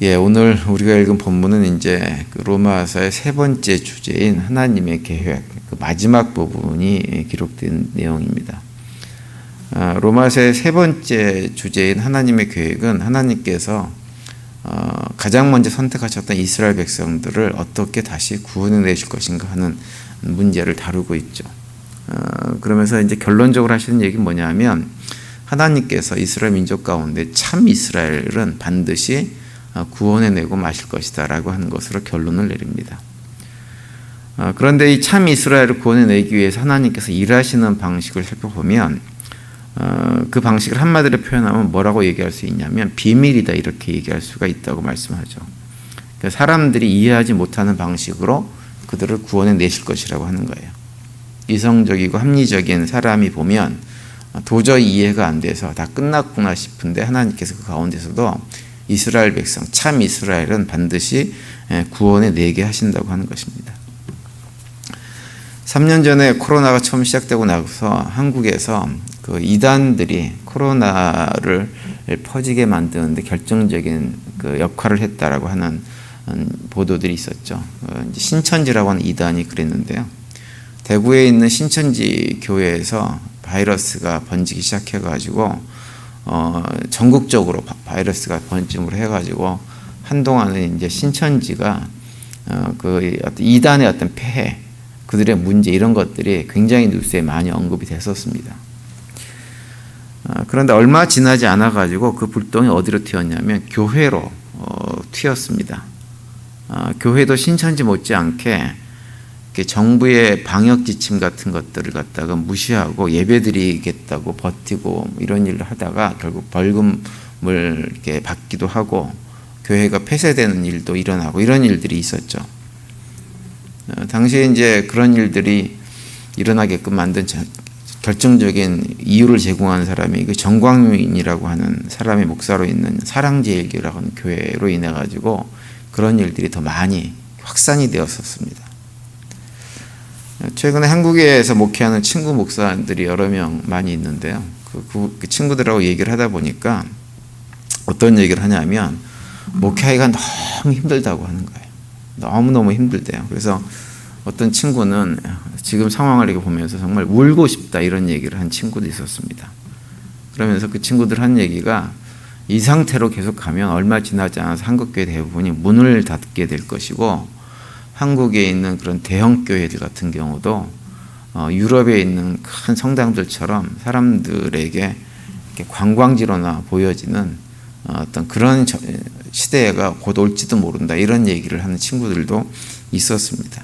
오늘 우리가 읽은 본문은 이제 그 로마서의 세 번째 주제인 하나님의 계획, 그 마지막 부분이 기록된 내용입니다. 로마서의 세 번째 주제인 하나님의 계획은 하나님께서 가장 먼저 선택하셨던 이스라엘 백성들을 어떻게 다시 구원해 내실 것인가 하는 문제를 다루고 있죠. 그러면서 이제 결론적으로 하시는 얘기는 뭐냐면 하나님께서 이스라엘 민족 가운데 참 이스라엘은 반드시 구원해내고 마실 것이다 라고 하는 것으로 결론을 내립니다. 그런데 이 참 이스라엘을 구원해내기 위해서 하나님께서 일하시는 방식을 살펴보면 그 방식을 한마디로 표현하면 뭐라고 얘기할 수 있냐면 비밀이다 이렇게 얘기할 수가 있다고 말씀하죠. 그러니까 사람들이 이해하지 못하는 방식으로 그들을 구원해내실 것이라고 하는 거예요. 이성적이고 합리적인 사람이 보면 도저히 이해가 안 돼서 다 끝났구나 싶은데 하나님께서 그 가운데서도 이스라엘 백성, 참 이스라엘은 반드시 구원해 내게 하신다고 하는 것입니다. 3년 전에 코로나가 처음 시작되고 나서 한국에서 그 이단들이 코로나를 퍼지게 만드는데 결정적인 그 역할을 했다라고 하는 보도들이 있었죠. 신천지라고 하는 이단이 그랬는데요. 대구에 있는 신천지 교회에서 바이러스가 번지기 시작해가지고 전국적으로 바이러스가 번짐을 해가지고 한동안은 이제 신천지가 그 어떤 이단의 어떤 폐해, 그들의 문제 이런 것들이 굉장히 뉴스에 많이 언급이 됐었습니다. 그런데 얼마 지나지 않아가지고 그 불똥이 어디로 튀었냐면 교회로 튀었습니다. 교회도 신천지 못지않게 정부의 방역 지침 같은 것들을 갖다가 무시하고 예배드리겠다고 버티고 이런 일을 하다가 결국 벌금을 이렇게 받기도 하고 교회가 폐쇄되는 일도 일어나고 이런 일들이 있었죠. 당시에 이제 그런 일들이 일어나게끔 만든 결정적인 이유를 제공한 사람이 그 정광민이라고 하는 사람이 목사로 있는 사랑제일교라고 하는 교회로 인해 가지고 그런 일들이 더 많이 확산이 되었었습니다. 최근에 한국에서 목회하는 친구 목사들이 여러 명 많이 있는데요. 그 친구들하고 얘기를 하다 보니까 어떤 얘기를 하냐면 목회하기가 너무 힘들다고 하는 거예요. 너무너무 힘들대요. 그래서 어떤 친구는 지금 상황을 이렇게 보면서 정말 울고 싶다 이런 얘기를 한 친구도 있었습니다. 그러면서 그 친구들 한 얘기가 이 상태로 계속 가면 얼마 지나지 않아서 한국교회 대부분이 문을 닫게 될 것이고 한국에 있는 그런 대형 교회들 같은 경우도 유럽에 있는 큰 성당들처럼 사람들에게 이렇게 관광지로나 보여지는 어떤 그런 시대가 곧 올지도 모른다 이런 얘기를 하는 친구들도 있었습니다.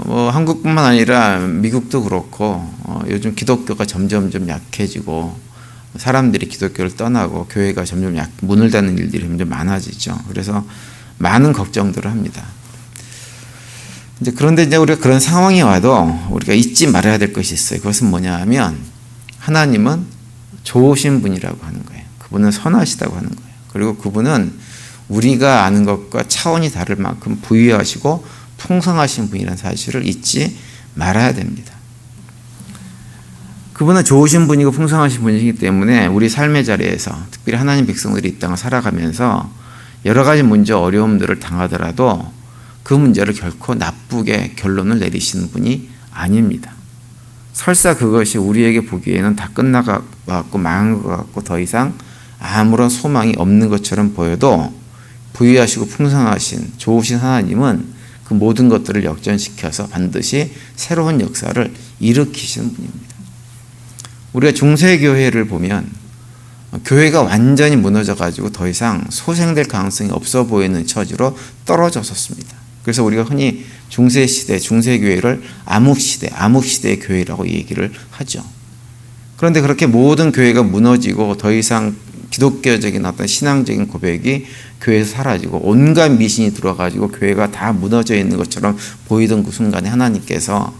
뭐 한국뿐만 아니라 미국도 그렇고 요즘 기독교가 점점 약해지고 사람들이 기독교를 떠나고 교회가 점점 문을 닫는 일들이 점점 많아지죠. 그래서 많은 걱정들을 합니다. 그런데 이제 우리가 그런 상황이 와도 우리가 잊지 말아야 될 것이 있어요. 그것은 뭐냐 하면 하나님은 좋으신 분이라고 하는 거예요. 그분은 선하시다고 하는 거예요. 그리고 그분은 우리가 아는 것과 차원이 다를 만큼 부유하시고 풍성하신 분이라는 사실을 잊지 말아야 됩니다. 그분은 좋으신 분이고 풍성하신 분이기 때문에 우리 삶의 자리에서 특별히 하나님 백성들이 이 땅을 살아가면서 여러 가지 문제 어려움들을 당하더라도 그 문제를 결코 나쁘게 결론을 내리시는 분이 아닙니다. 설사 그것이 우리에게 보기에는 다 끝나고 망한 것 같고 더 이상 아무런 소망이 없는 것처럼 보여도 부유하시고 풍성하신 좋으신 하나님은 그 모든 것들을 역전시켜서 반드시 새로운 역사를 일으키시는 분입니다. 우리가 중세교회를 보면 교회가 완전히 무너져가지고 더 이상 소생될 가능성이 없어 보이는 처지로 떨어졌었습니다. 그래서 우리가 흔히 중세시대, 중세교회를 암흑시대의 교회라고 얘기를 하죠. 그런데 그렇게 모든 교회가 무너지고 더 이상 기독교적인 어떤 신앙적인 고백이 교회에서 사라지고 온갖 미신이 들어가지고 교회가 다 무너져 있는 것처럼 보이던 그 순간에 하나님께서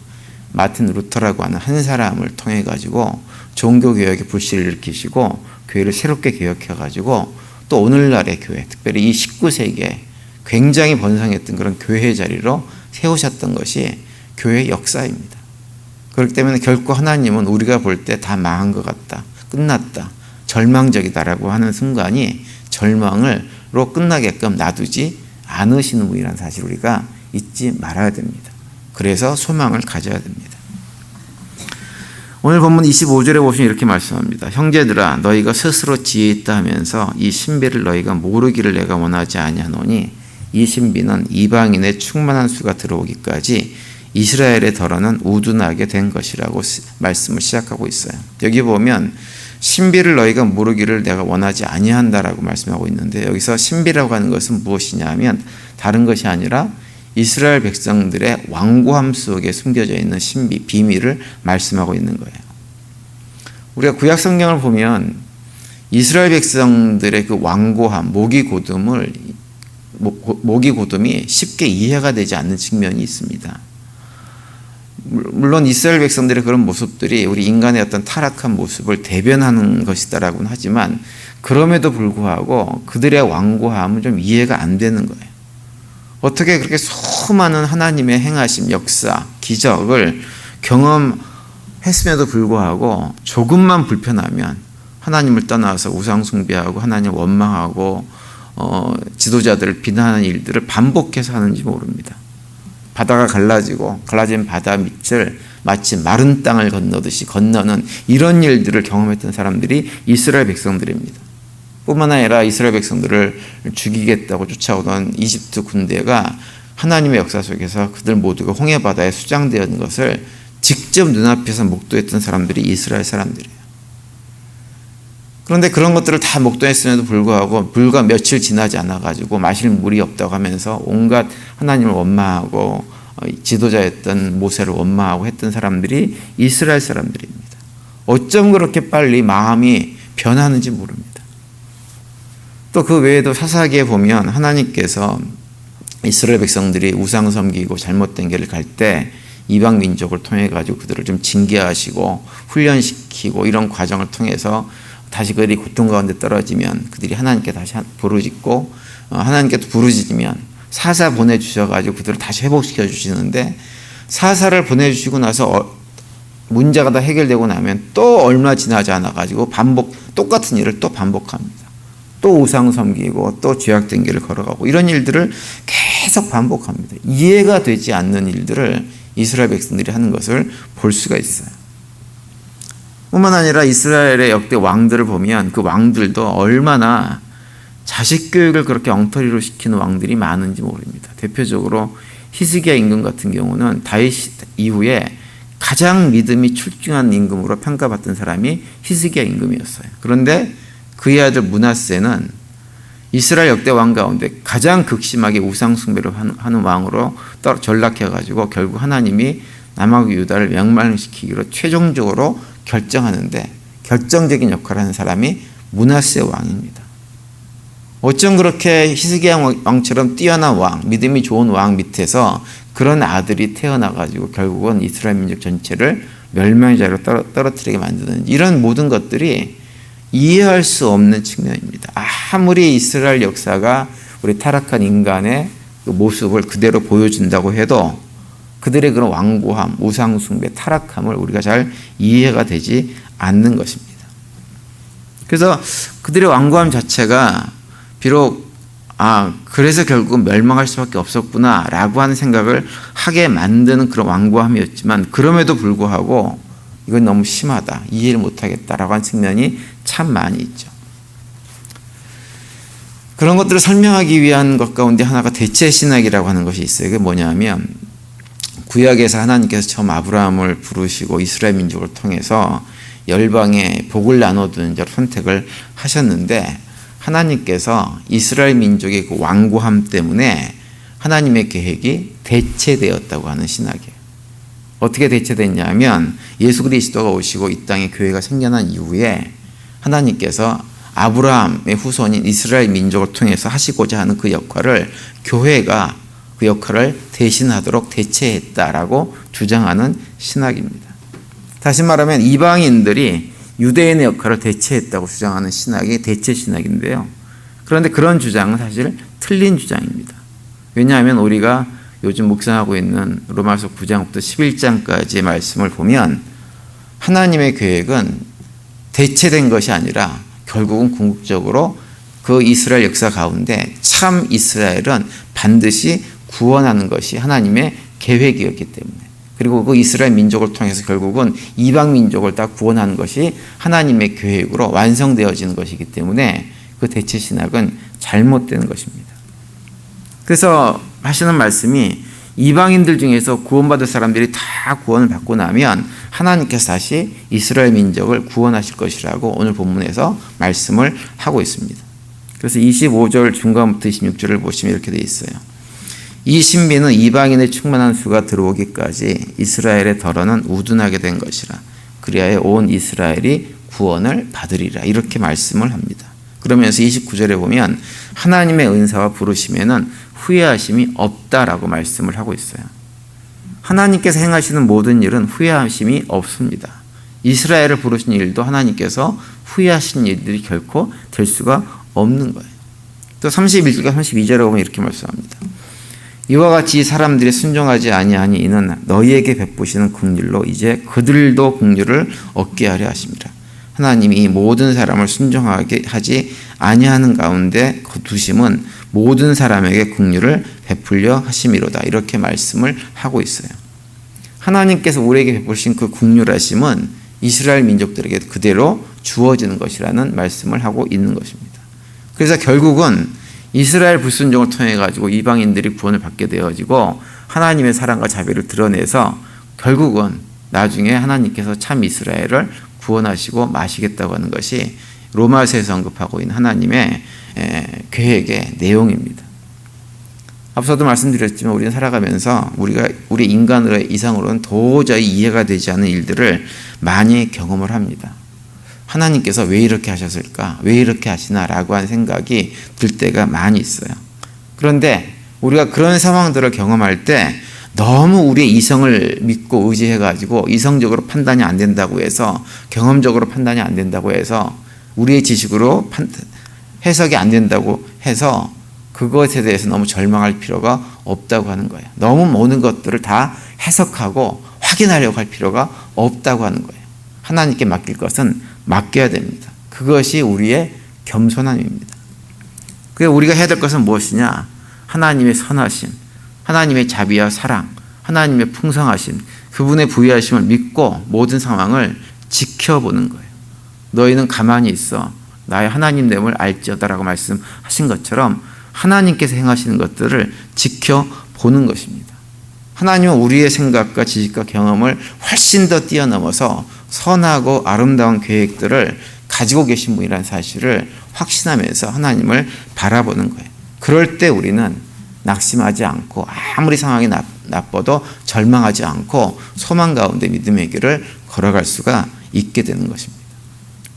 마틴 루터라고 하는 한 사람을 통해 가지고 종교개혁의 불씨를 일으키시고 교회를 새롭게 개혁해가지고 또 오늘날의 교회, 특별히 이 19세기에 굉장히 번성했던 그런 교회의 자리로 세우셨던 것이 교회의 역사입니다. 그렇기 때문에 결코 하나님은 우리가 볼 때 다 망한 것 같다, 끝났다, 절망적이다라고 하는 순간이 절망으로 끝나게끔 놔두지 않으시는 분이라는 사실 우리가 잊지 말아야 됩니다. 그래서 소망을 가져야 됩니다. 오늘 본문 25절에 보시면 이렇게 말씀합니다. 형제들아 너희가 스스로 지혜 있다 하면서 이 신비를 너희가 모르기를 내가 원하지 아니하노니 이 신비는 이방인의 충만한 수가 들어오기까지 이스라엘의 덜어는 우둔하게 된 것이라고 말씀을 시작하고 있어요. 여기 보면 신비를 너희가 모르기를 내가 원하지 아니한다라고 말씀하고 있는데, 여기서 신비라고 하는 것은 무엇이냐 하면 다른 것이 아니라 이스라엘 백성들의 완고함 속에 숨겨져 있는 신비, 비밀을 말씀하고 있는 거예요. 우리가 구약 성경을 보면 이스라엘 백성들의 그 완고함, 목이 고둠이 쉽게 이해가 되지 않는 측면이 있습니다. 물론 이스라엘 백성들의 그런 모습들이 우리 인간의 어떤 타락한 모습을 대변하는 것이다라고는 하지만, 그럼에도 불구하고 그들의 완고함은 좀 이해가 안 되는 거예요. 어떻게 그렇게 수많은 하나님의 행하심, 역사, 기적을 경험했음에도 불구하고 조금만 불편하면 하나님을 떠나서 우상 숭배하고 하나님을 원망하고 지도자들을 비난하는 일들을 반복해서 하는지 모릅니다. 바다가 갈라진 바다 밑을 마치 마른 땅을 건너듯이 건너는 이런 일들을 경험했던 사람들이 이스라엘 백성들입니다. 뿐만 아니라 이스라엘 백성들을 죽이겠다고 쫓아오던 이집트 군대가 하나님의 역사 속에서 그들 모두가 홍해바다에 수장되었는 것을 직접 눈앞에서 목도했던 사람들이 이스라엘 사람들이에요. 그런데 그런 것들을 다 목도했음에도 불구하고 불과 며칠 지나지 않아가지고 마실 물이 없다고 하면서 온갖 하나님을 원망하고 지도자였던 모세를 원망하고 했던 사람들이 이스라엘 사람들입니다. 어쩜 그렇게 빨리 마음이 변하는지 모릅니다. 또 그 외에도 사사기에 보면 하나님께서 이스라엘 백성들이 우상 섬기고 잘못된 길을 갈 때 이방 민족을 통해 가지고 그들을 좀 징계하시고 훈련시키고 이런 과정을 통해서 다시 그들이 고통 가운데 떨어지면 그들이 하나님께 다시 부르짖고 하나님께도 부르짖으면 사사 보내주셔가지고 그들을 다시 회복시켜 주시는데, 사사를 보내주시고 나서 문제가 다 해결되고 나면 또 얼마 지나지 않아가지고 똑같은 일을 또 반복합니다. 또 우상 섬기고 또 죄악된 길을 걸어가고 이런 일들을 계속 반복합니다. 이해가 되지 않는 일들을 이스라엘 백성들이 하는 것을 볼 수가 있어요. 뿐만 아니라 이스라엘의 역대 왕들을 보면 그 왕들도 얼마나 자식 교육을 그렇게 엉터리로 시키는 왕들이 많은지 모릅니다. 대표적으로 히스기야 임금 같은 경우는 다윗 이후에 가장 믿음이 출중한 임금으로 평가받던 사람이 히스기야 임금이었어요. 그런데 그의 아들 므낫세는 이스라엘 역대 왕 가운데 가장 극심하게 우상 숭배를 하는 왕으로 전락해가지고 결국 하나님이 남하고 유다를 멸망시키기로 최종적으로 결정하는데 결정적인 역할을 하는 사람이 므낫세 왕입니다. 어쩜 그렇게 히스기야 왕처럼 뛰어난 왕, 믿음이 좋은 왕 밑에서 그런 아들이 태어나가지고 결국은 이스라엘 민족 전체를 멸망의 자리로 떨어뜨리게 만드는지, 이런 모든 것들이 이해할 수 없는 측면입니다. 아무리 이스라엘 역사가 우리 타락한 인간의 그 모습을 그대로 보여준다고 해도 그들의 그런 완고함, 우상 숭배, 타락함을 우리가 잘 이해가 되지 않는 것입니다. 그래서 그들의 완고함 자체가 비록 그래서 결국은 멸망할 수밖에 없었구나라고 하는 생각을 하게 만드는 그런 완고함이었지만, 그럼에도 불구하고 이건 너무 심하다, 이해를 못하겠다라고 하는 측면이 참 많이 있죠. 그런 것들을 설명하기 위한 것 가운데 하나가 대체신학이라고 하는 것이 있어요. 그게 뭐냐면, 구약에서 하나님께서 처음 아브라함을 부르시고 이스라엘 민족을 통해서 열방에 복을 나눠주는 자로 선택을 하셨는데, 하나님께서 이스라엘 민족의 그 완고함 때문에 하나님의 계획이 대체되었다고 하는 신학이에요. 어떻게 대체됐냐면, 예수 그리스도가 오시고 이 땅에 교회가 생겨난 이후에 하나님께서 아브라함의 후손인 이스라엘 민족을 통해서 하시고자 하는 그 역할을 교회가 그 역할을 대신하도록 대체했다라고 주장하는 신학입니다. 다시 말하면 이방인들이 유대인의 역할을 대체했다고 주장하는 신학이 대체 신학인데요. 그런데 그런 주장은 사실 틀린 주장입니다. 왜냐하면 우리가 요즘 묵상하고 있는 로마서 9장부터 11장까지의 말씀을 보면 하나님의 계획은 대체된 것이 아니라 결국은 궁극적으로 그 이스라엘 역사 가운데 참 이스라엘은 반드시 구원하는 것이 하나님의 계획이었기 때문에, 그리고 그 이스라엘 민족을 통해서 결국은 이방 민족을 다 구원하는 것이 하나님의 계획으로 완성되어지는 것이기 때문에 그 대체 신학은 잘못된 것입니다. 그래서 하시는 말씀이 이방인들 중에서 구원받을 사람들이 다 구원을 받고 나면 하나님께서 다시 이스라엘 민족을 구원하실 것이라고 오늘 본문에서 말씀을 하고 있습니다. 그래서 25절 중간부터 26절을 보시면 이렇게 되어 있어요. 이 신비는 이방인의 충만한 수가 들어오기까지 이스라엘의 덜어는 우둔하게 된 것이라. 그리하여 온 이스라엘이 구원을 받으리라. 이렇게 말씀을 합니다. 그러면서 29절에 보면 하나님의 은사와 부르심에는 후회하심이 없다라고 말씀을 하고 있어요. 하나님께서 행하시는 모든 일은 후회하심이 없습니다. 이스라엘을 부르신 일도 하나님께서 후회하신 일들이 결코 될 수가 없는 거예요. 또 31절과 32절에 보면 이렇게 말씀합니다. 이와 같이 사람들이 순종하지 아니하니 이는 너희에게 베푸시는 긍휼로 이제 그들도 긍휼을 얻게 하려 하심이라. 하나님이 이 모든 사람을 순종하게 하지 아니하는 가운데 두심은 모든 사람에게 긍휼을 베풀려 하심이로다. 이렇게 말씀을 하고 있어요. 하나님께서 우리에게 베푸신 그 긍휼하심은 이스라엘 민족들에게 그대로 주어지는 것이라는 말씀을 하고 있는 것입니다. 그래서 결국은 이스라엘 불순종을 통해 가지고 이방인들이 구원을 받게 되어지고 하나님의 사랑과 자비를 드러내서 결국은 나중에 하나님께서 참 이스라엘을 구원하시고 마시겠다고 하는 것이 로마서에서 언급하고 있는 하나님의 계획의 내용입니다. 앞서도 말씀드렸지만 우리는 살아가면서 우리 인간의 이상으로는 도저히 이해가 되지 않는 일들을 많이 경험을 합니다. 하나님께서 왜 이렇게 하셨을까? 왜 이렇게 하시나라고 하는 생각이 들 때가 많이 있어요. 그런데 우리가 그런 상황들을 경험할 때 너무 우리의 이성을 믿고 의지해가지고 이성적으로 판단이 안 된다고 해서, 경험적으로 판단이 안 된다고 해서, 우리의 지식으로 해석이 안 된다고 해서 그것에 대해서 너무 절망할 필요가 없다고 하는 거예요. 너무 모든 것들을 다 해석하고 확인하려고 할 필요가 없다고 하는 거예요. 하나님께 맡길 것은 맡겨야 됩니다. 그것이 우리의 겸손함입니다. 그래서 우리가 해야 될 것은 무엇이냐? 하나님의 선하심, 하나님의 자비와 사랑, 하나님의 풍성하심, 그분의 부유하심을 믿고 모든 상황을 지켜보는 거예요. 너희는 가만히 있어 나의 하나님됨을 알지어다라고 말씀하신 것처럼 하나님께서 행하시는 것들을 지켜보는 것입니다. 하나님은 우리의 생각과 지식과 경험을 훨씬 더 뛰어넘어서 선하고 아름다운 계획들을 가지고 계신 분이라는 사실을 확신하면서 하나님을 바라보는 거예요. 그럴 때 우리는 낙심하지 않고 아무리 상황이 나빠도 절망하지 않고 소망 가운데 믿음의 길을 걸어갈 수가 있게 되는 것입니다.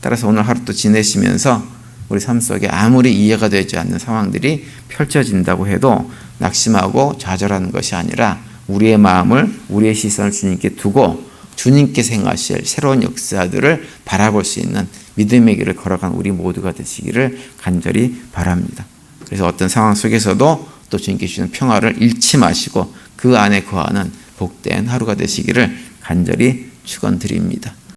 따라서 오늘 하루도 지내시면서 우리 삶 속에 아무리 이해가 되지 않는 상황들이 펼쳐진다고 해도 낙심하고 좌절하는 것이 아니라 우리의 마음을, 우리의 시선을 주님께 두고 주님께서 행하실 새로운 역사들을 바라볼 수 있는 믿음의 길을 걸어간 우리 모두가 되시기를 간절히 바랍니다. 그래서 어떤 상황 속에서도 또 주님께 주시는 평화를 잃지 마시고 그 안에 거하는 복된 하루가 되시기를 간절히 축원드립니다.